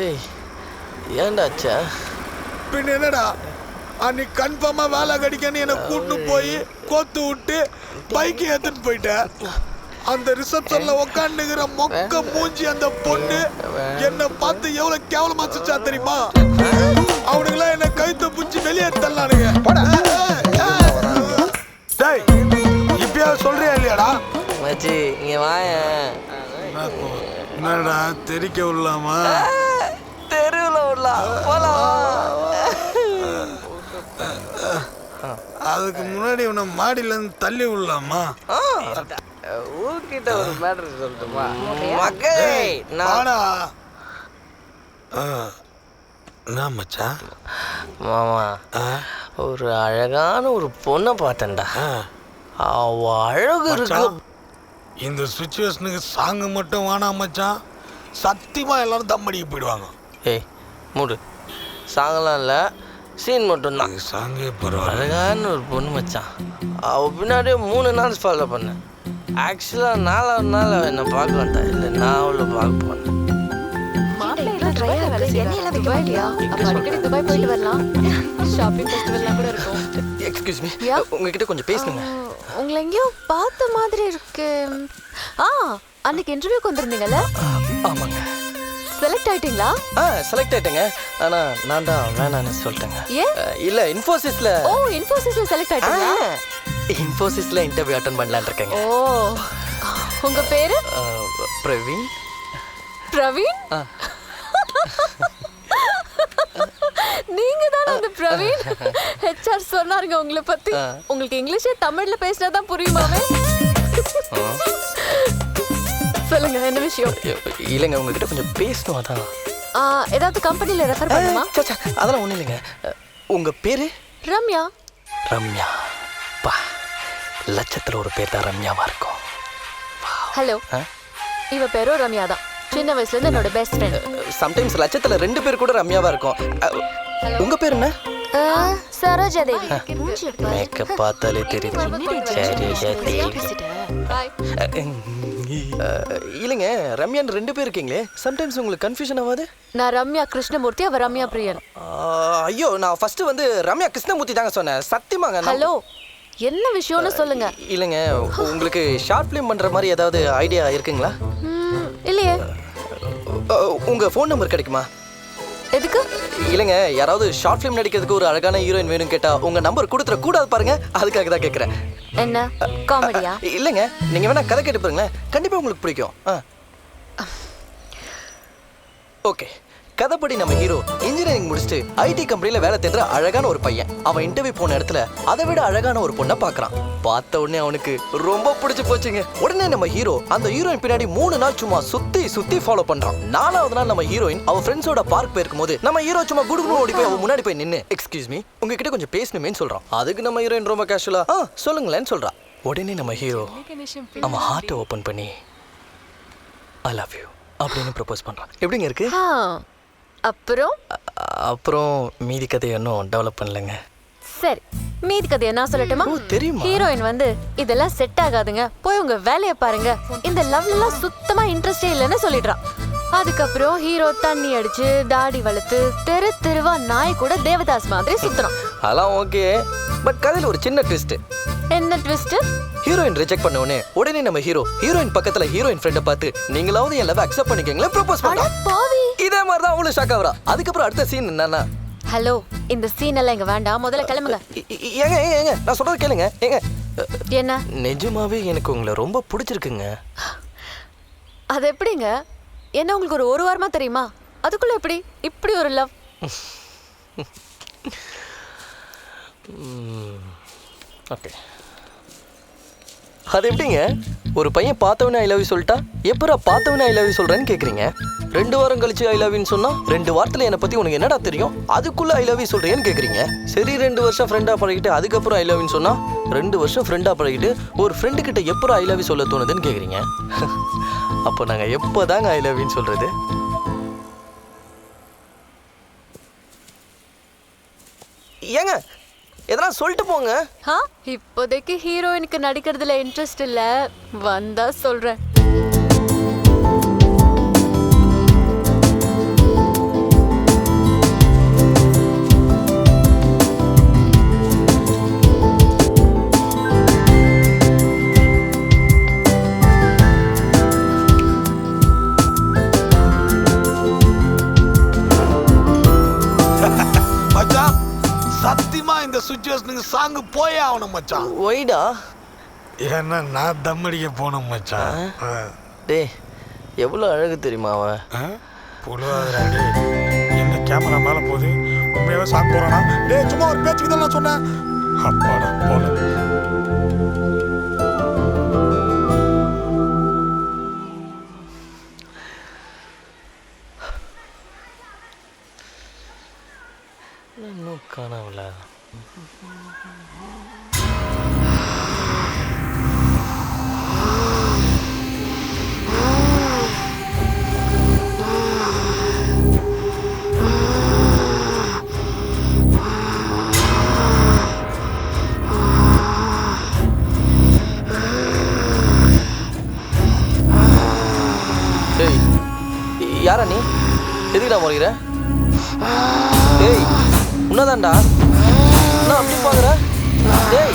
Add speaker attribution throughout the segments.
Speaker 1: ஏய் ஏண்டாச்சா?
Speaker 2: பின் என்னடா அன்னைக்கு கன்ஃபார்மா வேலை கடிக்கன்னு என்னை கூட்டு போய் கோத்து விட்டு பைக்கு ஏத்துட்டு போயிட்டேன். அந்த ரிசப்ஷன்ல உட்காந்துக்கிற மொக்க மூஞ்சி அந்த பொண்ணு என்னை பார்த்து எவ்வளவு கேவலமா சிச்சா தெரியுமா? அவனுங்களா என்ன கழுத்தை பிடிச்சி வெளியே தள்ளானுங்க. இப்பயா சொல்றியா இல்லையாடா?
Speaker 1: மச்சி இங்க வாயேன்.
Speaker 2: என்னடா தெரிக்க விடலாமா?
Speaker 1: தெருவில் விடலாம் போலாம்.
Speaker 2: அதுக்கு முன்னாடி உன்னை மாடியில இருந்து தள்ளி விடலாமா?
Speaker 1: ஊர்கிட்ட ஒரு மேட்டர் சொல்லட்டுமா? மக்களே
Speaker 2: நாடா என்ன மச்சான்?
Speaker 1: மாமா ஒரு அழகான ஒரு பொண்ணை பார்த்தேன்டா. அவ அழகு இருக்கு.
Speaker 2: இந்த சுச்சுவேஷனுக்கு சாங்கு மட்டும் வேணாம் மச்சான், சத்தியமா எல்லாரும் தம்மடிக்கு போயிடுவாங்க.
Speaker 1: ஏய் மூடு, சாங்கெல்லாம் இல்லை, சீன் மட்டும்தான்.
Speaker 2: சாங்கே பரவாயில்ல.
Speaker 1: அழகான ஒரு பொண்ணு மச்சான். அவள் பின்னாடியே 3 நாள் ஃபாலோ பண்ணேன். ஆக்சுவலாக 4வது நாள் அவள் என்னை பார்க்க வந்தேன். இல்லை நான் அவளை பார்க்க போனேன். எக்ஸ்கியூஸ் மீ, உங்ககிட்ட கொஞ்சம் பேசணுங்க.
Speaker 3: உங்களை எங்கேயோ பார்த்த மாதிரி இருக்கு. அன்னைக்கு இன்டர்வியூக்கு வந்திருந்தீங்கல்ல?
Speaker 1: ஆமாங்க.
Speaker 3: செலக்ட் ஆயிட்டீங்களா?
Speaker 1: செலக்ட் ஆயிட்டேங்க. ஆனா நான் தான் வேணான்னு சொல்லிட்டேங்க. இல்ல இன்ஃபோசிஸ்ல.
Speaker 3: ஓ, இன்ஃபோசிஸ்ல செலக்ட் ஆயிட்டீங்களா?
Speaker 1: இன்ஃபோசிஸ்ல இன்டர்வியூ அட்டெண்ட் பண்ணலாம்னு இருக்கேங்க.
Speaker 3: ஓ, உங்க பேரு?
Speaker 1: பிரவீன்.
Speaker 3: பிரவீன்? நீங்க தான் அந்த பிரவீன். ஹெச்ஆர் சொன்னாருங்க உங்களை பத்தி. உங்களுக்கு இங்கிலீஷே தமிழ்ல பேசினாதான் புரியுமாவே? சொல்லுங்க, என்ன விஷயம்?
Speaker 1: இல்லைங்க, உங்ககிட்ட கொஞ்சம் பேசணும். அதான்.
Speaker 3: ஏதாவது கம்பெனில ரெஃபர் பண்ணுமா?
Speaker 1: அதெல்லாம் ஒண்ணும் இல்லைங்க. உங்க பேரு?
Speaker 3: ரம்யா.
Speaker 1: ரம்யா பா, லட்சத்துல ஒரு பேர் தான் ரம்யாவா இருக்கும்.
Speaker 3: ஹலோ, இவ பேரும் ரம்யா தான். சின்ன வயசுல இருந்து என்னோட பெஸ்ட் ஃப்ரெண்ட்.
Speaker 1: சம்டைம்ஸ் லட்சத்துல 2 பேர் கூட ரம்யாவா இருக்கும். உங்க பேர் என்ன?
Speaker 3: சரோஜா தேவி.
Speaker 1: மேக்கப் பார்த்தாலே தெரியுது. இல்லைங்க, ரம்யான் 2 பேர் இருக்கீங்களே, சம்டைம்ஸ் உங்களுக்கு கன்ஃபியூஷன் ஆகாது?
Speaker 3: நான் ரம்யா கிருஷ்ணமூர்த்தி, அவ ரம்யா பிரியன்.
Speaker 1: ஐயோ, நான் ஃபர்ஸ்ட் வந்து ரம்யா கிருஷ்ணமூர்த்தி தாங்க சொன்னேன். சத்தியமாங்க.
Speaker 3: ஹலோ, என்ன விஷயம்னு சொல்லுங்க.
Speaker 1: இல்லைங்க, உங்களுக்கு ஷார்ட் ஃபிலிம் பண்ற மாதிரி ஏதாவது ஐடியா இருக்குங்களா?
Speaker 3: இல்லையே.
Speaker 1: உங்க ஃபோன் நம்பர் கிடைக்குமா?
Speaker 3: எதுக்கு?
Speaker 1: இல்லைங்க, யாராவது ஷார்ட் ஃபிலிம் நடிக்கிறதுக்கு ஒரு அழகான ஹீரோயின் வேணும் கேட்டா உங்க நம்பர் கொடுத்துற கூடாது பாருங்க, அதுக்காக தான் கேட்குறேன்.
Speaker 3: என்ன காமெடியா?
Speaker 1: இல்லைங்க, நீங்க வேணா கதை கேட்டு பாருங்களேன், கண்டிப்பா உங்களுக்கு பிடிக்கும். ஓகே, கதைப்படி நம்ம ஹீரோ இன்ஜினியரிங் முடிச்சுட்டு ஐடி கம்பெனில வேலை தேடுற அழகான ஒரு பையன். அவன் இன்டர்வியூ போன இடத்துல அதை விட அழகான ஒரு பொண்ணை பார்க்கறான். பார்த்த உடனே அவனுக்கு ரொம்ப பிடிச்சு போச்சுங்க. உடனே நம்ம ஹீரோ அந்த ஹீரோயின் பின்னாடி 3 நாள் சும்மா சுத்தி ஃபாலோ பண்றான். 4வது நாள் நம்ம ஹீரோயின் அவ ஃப்ரெண்ட்ஸோட பார்க் போயிருக்கும் போது நம்ம ஹீரோ சும்மா குடுகுடு ஓடி போய் அவ முன்னாடி போய் நின்னு எக்ஸ்கியூஸ் மீ, உங்ககிட்ட கொஞ்சம் பேசணுமேன்னு சொல்றான். அதுக்கு நம்ம ஹீரோயின் ரொம்ப கேஷுவலா சொல்லுங்களேன்னு சொல்றா. உடனே நம்ம ஹீரோ அவன் ஹார்ட்டை ஓபன் பண்ணி ஐ லவ் யூ அப்படின்னு ப்ரப்போஸ் பண்றான். எப்படிங்க இருக்கு? அப்புறம் மீதி கதையை இன்னும் டெவலப் பண்ணலங்க.
Speaker 3: சரி, மீதி கதையை நான் சொல்லட்டுமா?
Speaker 1: தெரியுமா?
Speaker 3: ஹீரோயின் வந்து இதெல்லாம் செட் ஆகாதுங்க, போய் உங்க வேலையை பாருங்க, இந்த லவ்லாம் சுத்தமா இன்ட்ரெஸ்டே இல்லைன்னு சொல்லிடுறான். அதுக்கப்புறம் ஹீரோ தண்ணி அடிச்சு தாடி வளர்த்து தெருவா நாய் கூட தேவதாஸ் மாதிரி சுத்துறான்.
Speaker 1: அதெல்லாம் ஓகே, பட் கதையில ஒரு சின்ன ட்விஸ்ட்.
Speaker 3: என்ன ட்விஸ்ட்?
Speaker 1: ஹீரோயின் ரிஜெக்ட் பண்ண உடனே நம்ம ஹீரோயின் பக்கத்துல ஹீரோயின் ஃப்ரெண்ட பார்த்து நீங்களாவது என் லவ் அக்செப்ட் பண்ணிக்கங்களே ப்ரோபோஸ் பண்றான். இதே மாதிரி தான் அவளும் ஷாக் ஆகுறா. அதுக்கப்புறம் அடுத்த சீன் என்னன்னா,
Speaker 3: ஹலோ, இந்த சீன் எல்லாம் இங்க வேண்டாம், முதல்ல கிளம்புங்க.
Speaker 1: ஏங்க நான் சொல்றது கேளுங்க. ஏங்க,
Speaker 3: என்ன?
Speaker 1: நிஜமாவே எனக்கு உங்களை ரொம்ப பிடிச்சிருக்குங்க.
Speaker 3: அது எப்படிங்க? என்ன உங்களுக்கு ஒரு வாரமா தெரியுமா? அதுக்குள்ள எப்படி இப்படி ஒரு லவ்?
Speaker 1: ஓகே, அது எப்படிங்க? ஒரு பையன் பார்த்தவனே ஐ லவ் யூ சொல்லிட்டா எப்பரா பார்த்தவனே ஐ லவ் யூ சொல்றேன்னு கேக்குறீங்க. 2 வாரம் கழிச்சு ஐ லவ் யூன்னு சொன்னா 2 வாரத்துல என்னை பத்தி உனக்கு என்னடா தெரியும், அதுக்குள்ள ஐ லவ் யூ சொல்றேன்னு கேக்குறீங்க. சரி, 2 வருஷம் ஃப்ரெண்டா பழகிட்டு அதுக்கப்புறம் ஐ லவ் யூன்னு சொன்னா 2 வருஷம் ஃப்ரெண்டா பழகிட்டு ஒரு ஃப்ரெண்டு கிட்ட எப்பரா ஐ லவ் யூ சொல்ல தோணுதுன்னு கேக்குறீங்க. அப்போ நாங்க எப்போதாங்க ஐ லவ் யூன்னு சொல்றது? ஏங்க எதனா சொல்லிட்டு போங்க.
Speaker 3: இப்போதைக்கு ஹீரோயினுக்கு நடிக்கிறதுல இன்ட்ரெஸ்ட் இல்ல, வந்தா சொல்றேன்.
Speaker 2: அங்கே போயே ஆகணும் மச்சான்.
Speaker 1: ஒய்டா?
Speaker 2: ஏன்னா நான் தம் அடிக்க போனோம் மச்சான்.
Speaker 1: டேய் எவ்வளோ அழகு தெரியுமா அவன்?
Speaker 2: புழுவாதே என்ன கேமரா மேலே போகுது, உண்மையாகவே சாப்பிட போகிறானா? டேய் சும்மா ஒரு பேச்சுக்கு தான் நான் சொன்னேன். அப்பாடா போல.
Speaker 1: இன்னும் காணாமல. டேய் யாரா நீ? எதுக்குடா முறைகிற? டேய் உன்னதான்டா. நான் அப்படி பாக்குற? டேய்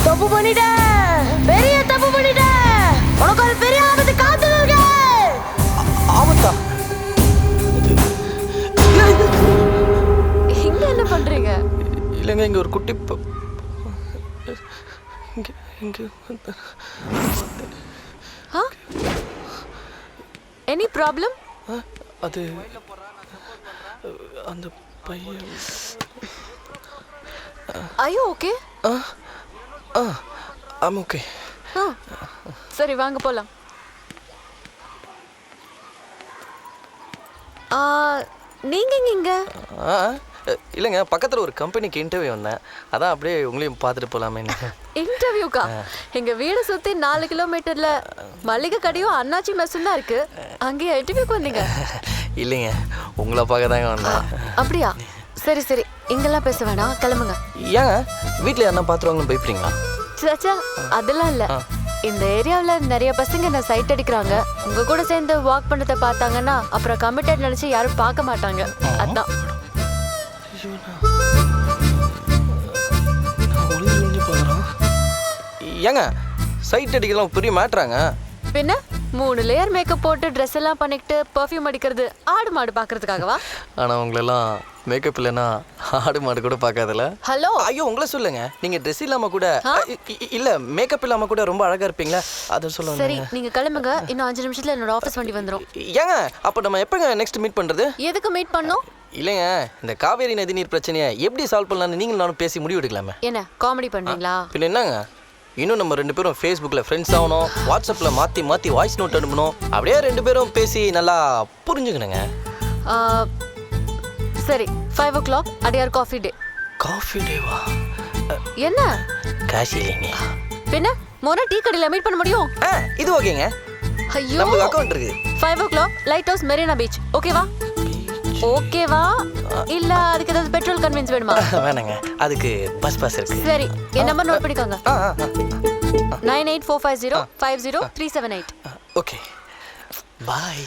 Speaker 3: தப்பு பண்ணிட்ட, பெரிய தப்பு பண்ணிட்ட. உனக்கு ஒரு பெரிய ஆபத்து காத்துருக்கு.
Speaker 1: ஆபத்தா?
Speaker 3: இங்க என்ன பண்றீங்க?
Speaker 1: இல்லைங்க இங்க ஒரு குட்டி இங்க இங்க
Speaker 3: எனி ப்ராப்ளம்?
Speaker 1: அது அந்த பையன்.
Speaker 3: ஐயோ ஓகே.
Speaker 1: ஆம் ஓகே.
Speaker 3: சரி வாங்க போலாம். நீங்க இங்க?
Speaker 1: இல்லைங்க பக்கத்தில் ஒரு கம்பெனிக்கு இன்டர்வியூ வந்தேன், அதான் அப்படியே உங்களையும் பார்த்துட்டு போகலாமே.
Speaker 3: இன்டர்வியூக்கா? எங்க வீடு சுத்தி 4 கிலோமீட்டர்ல மளிகை கடையும் அண்ணாச்சி மெஸ்ஸும் தான் இருக்கு. அங்கேயே இன்டர்வியூக்கு வந்தீங்க?
Speaker 1: இல்லைங்க உங்களை பார்க்க தாங்க வந்தேன்.
Speaker 3: அப்படியா? சரி சரி இங்கெல்லாம் பேச வேணாம், கிளம்புங்க.
Speaker 1: ஏங்க வீட்டில் யாருன்னா பார்த்துருவாங்கன்னு பயப்படுறீங்களா?
Speaker 3: சாச்சா அதெல்லாம் இல்ல. இந்த ஏரியாவில் நிறைய பசங்க என்ன சைட் அடிக்கிறாங்க. உங்க கூட சேர்ந்து வாக் பண்ணதை பார்த்தாங்கன்னா அப்புறம் கமிட்டட் நினைச்சு யாரும் பார்க்க மாட்டாங்க. அதான்.
Speaker 1: ஏங்க சைட் அடிக்கலாம் பெரிய மேட்ராங்க.
Speaker 3: பின்ன 3 லேயர் மேக்கப் போட்டு ட்ரெஸ் எல்லாம் பண்ணிக்கிட்டு பர்ஃப்யூம் அடிக்கிறது ஆடு மாடு பார்க்கறதுக்காகவா?
Speaker 1: ஆனால் உங்களெல்லாம் மேக்கப் இல்லைன்னா ஆடு மாடு கூட பார்க்காதல.
Speaker 3: ஹலோ
Speaker 1: ஐயோ உங்களை சொல்லுங்க, நீங்கள் ட்ரெஸ் இல்லாமல் கூட இல்லை மேக்கப் இல்லாமல் கூட ரொம்ப அழகாக இருப்பீங்களா, அதை சொல்லுங்க.
Speaker 3: சரி நீங்க கிளம்புங்க, இன்னும் 5 நிமிஷத்துல என்னோட ஆஃபீஸ் வண்டி வந்துடும்.
Speaker 1: ஏங்க அப்போ நம்ம எப்போங்க நெக்ஸ்ட் மீட் பண்ணுறது?
Speaker 3: எதுக்கு மீட் பண்ணோம்?
Speaker 1: இல்லைங்க இந்த காவேரி நதி நீர் பிரச்சனையை எப்படி சால்வ் பண்ணலான்னு நீங்களும் நானும் பேசி முடிவு எடுக்கலாமே.
Speaker 3: என்ன காமெடி பண்றீங்களா?
Speaker 1: பின்ன என்னங்க, இன்னும் நம்ம 2 பேரும் ஃபேஸ்புக்கில் ஃப்ரெண்ட்ஸ் ஆகணும், வாட்ஸ்அப்பில் மாற்றி மாற்றி வாய்ஸ் நோட் அனுப்பணும், அப்படியே 2 பேரும் பேசி நல்லா புரிஞ்சுக்கணுங்க.
Speaker 3: சரி 5 o'clock அடியார் காஃபி டே.
Speaker 1: காஃபி டேவா?
Speaker 3: என்ன
Speaker 1: காசு இல்லைங்க.
Speaker 3: பின்ன மோனா டீ கடையில் மீட் பண்ண முடியும்?
Speaker 1: இது ஓகேங்க.
Speaker 3: ஐயோ
Speaker 1: நமக்கு அக்கௌண்ட் இருக்கு.
Speaker 3: 5 o'clock light house Marina beach. ஓகேவா? ஓகேவா இல்ல அதுக்கு ஏதாவது பெட்ரோல் கன்வென்ஸ் வேணுமா?
Speaker 1: வேணாங்க, அதுக்கு பஸ் பாஸ் இருக்கு.
Speaker 3: சரி என் நம்பர் நோட் பண்ணிக்கோங்க. 9845050378.
Speaker 1: ஓகே பாய்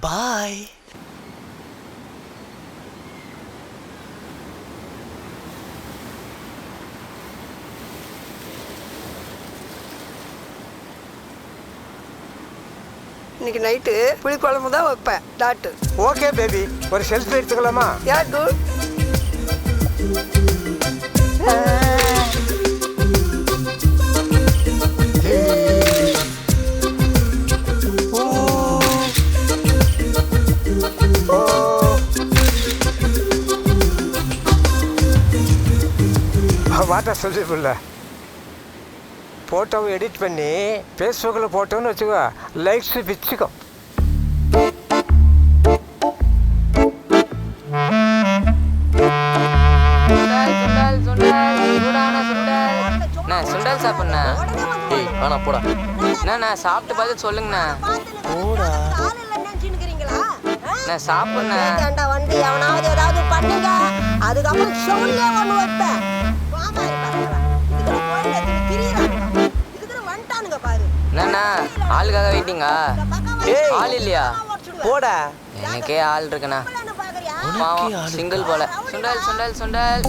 Speaker 1: பாய்.
Speaker 4: இன்னைக்கு நைட்டு புளிக்குழம்பு தான் வைப்பேன் டாட்டு.
Speaker 5: ஓகே பேபி, ஒரு செல்ஃபி எடுத்துக்கலாமா?
Speaker 4: யார் குட்?
Speaker 5: வாட்டா சொல்லி புள்ள ஃபோட்டோவை எடிட் பண்ணி ஃபேஸ்புக்கில் போட்டோன்னு வச்சுக்கோ, லைக்ஸ் பிச்சுக்கோ.
Speaker 6: சுண்டல் சாப்பிட்ண்ணா.
Speaker 1: ஏய் வேணா போடா.
Speaker 6: அண்ணா சாப்பிட்டு பார்த்து சொல்லுங்கண்ணா.
Speaker 1: போடா
Speaker 6: நான் சாப்பிட்ண்ணா.
Speaker 4: வந்து எவனாவது ஏதாவது பண்ணுங்க, அதுக்கப்புறம் சொல்லே ஒன்று வைப்பேன். வந்துட்டானுங்க பாரு.
Speaker 6: என்னண்ணா ஆளுக்காக வெயிட்டிங்கா? ஆள் இல்லையா?
Speaker 1: போடா.
Speaker 6: எனக்கே ஆள் இருக்குண்ணா.
Speaker 1: உனக்கே ஆள்
Speaker 6: சிங்கிள் போல. சுண்டல் சுண்டல் சுண்டல்.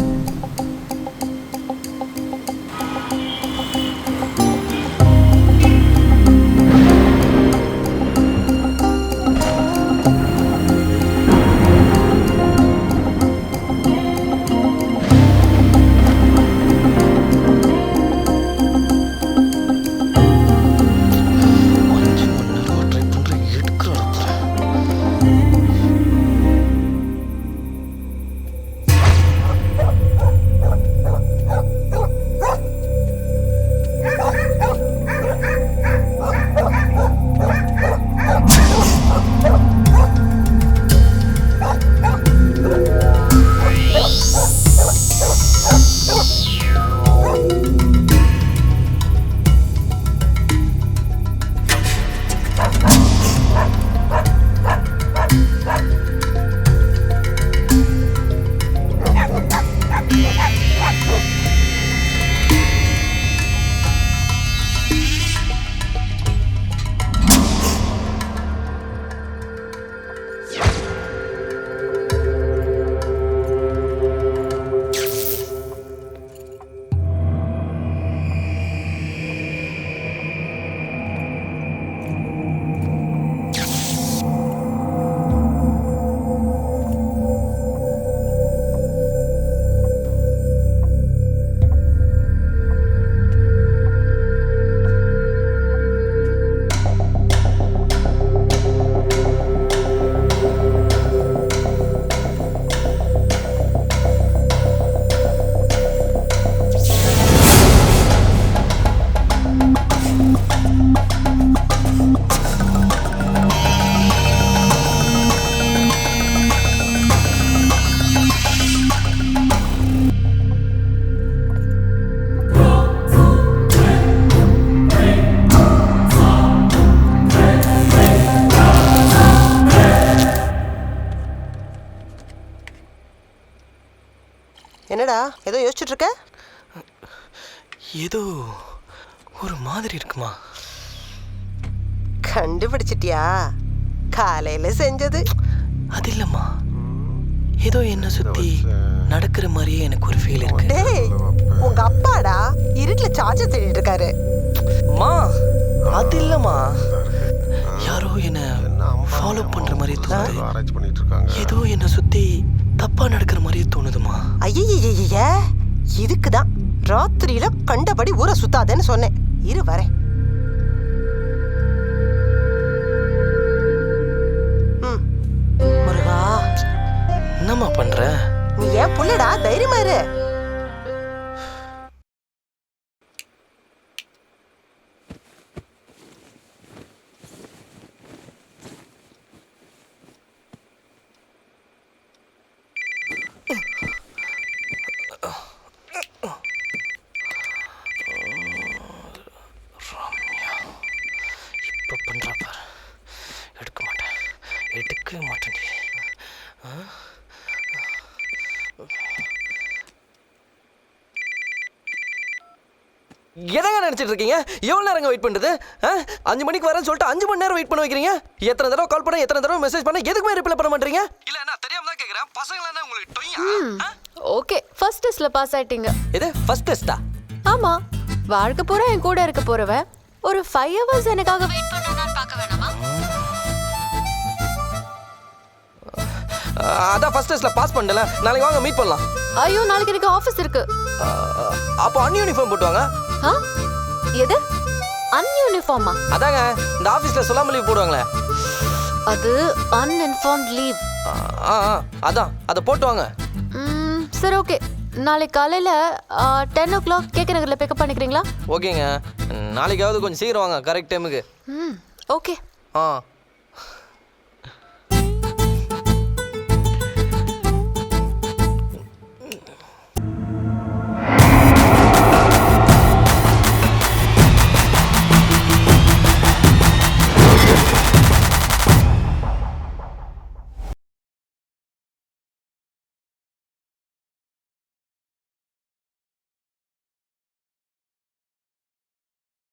Speaker 4: என்னடா ஏதோ யோசிச்சுட்டு இருக்க?
Speaker 1: ஏதோ ஒரு மாதிரி இருக்குமா?
Speaker 4: கண்டுபிடிச்சிட்டியா? காலையில செஞ்சது.
Speaker 1: அது இல்லம்மா, ஏதோ என்ன சுத்தி நடக்கிற மாதிரியே எனக்கு ஒரு ஃபீல் இருக்கு.
Speaker 4: டேய், உங்க அப்பாடா இருட்டுல சார்ஜர் தேடிட்டு இருக்காரு.
Speaker 1: மா அது இல்லம்மா, யாரோ என்ன ஃபாலோ பண்ற மாதிரி தோணுது. ஏதோ என்ன சுத்தி தப்பா நடக்கிற மாதிரியே தோணுதுமா.
Speaker 4: ஐயய்ய, இதுக்குதான் ராத்திரியில கண்டபடி ஊரை சுத்தாதேன்னு சொன்னேன். இரு வரேன். முருகா,
Speaker 1: என்னம்மா பண்ற?
Speaker 4: நீ ஏன் புள்ளடா, தைரியமா இரு.
Speaker 1: இப்போ பண்றா பாரு. எடுக்கவே மாட்டேன். எதங்க நினைச்சிட்டு இருக்கீங்க? எவ்வளவு நேரங்க வெயிட் பண்றது? 5 மணிக்கு வரேன்னு சொல்லிட்டு 5 மணி நேரம் வெயிட் பண்ண வைக்கிறீங்க. எத்தனை தடவை கால் பண்ண, எத்தனை தடவை மெசேஜ் பண்ண, எதுக்குமே ரிப்ளை பண்ண மாட்டீங்க? இல்ல நான் தெரியாம தான் கேக்குறேன். பசங்களா என்ன உங்களுக்கு டொய்யா?
Speaker 3: ஓகே, ஃபர்ஸ்ட் டெஸ்ட்ல பாஸ் ஆயிட்டீங்க.
Speaker 1: இது ஃபர்ஸ்ட் டெஸ்டா?
Speaker 3: ஆமா, வாழ்க்கை பூரா என் கூட இருக்க போறவ ஒரு 5 hours எனக்காக வெயிட் பண்ணணும்னு பார்க்க வேணாமா?
Speaker 1: அதான் ஃபர்ஸ்ட் டெஸ்ட்ல பாஸ் பண்ணல. நாளைக்கு வாங்க மீட் பண்ணலாம்.
Speaker 3: ஐயோ, நாளைக்கு எனக்கு ஆபீஸ் இருக்கு.
Speaker 1: அப்போ அன்யூனிஃபார்ம் போட்டு வாங்க.
Speaker 3: எது அன்யூனிஃபார்மா?
Speaker 1: அதாங்க இந்த ஆபீஸ்ல சொல்லாம லீவ் போடுவாங்களே,
Speaker 3: அது அன்இன்ஃபார்ம்ட் லீவ்.
Speaker 1: அதான் அதை போட்டு வாங்க.
Speaker 3: சரி, ஓகே. நாளைக்கு காலையில 10 o'clock கேக் நகர்ல பிக்கப் பண்ணிக்கிறீங்களா?
Speaker 1: ஓகேங்க, நாளைக்காவது கொஞ்சம் சீக்கிரம் வாங்க, கரெக்ட் டைமுக்கு.
Speaker 3: ஓகே.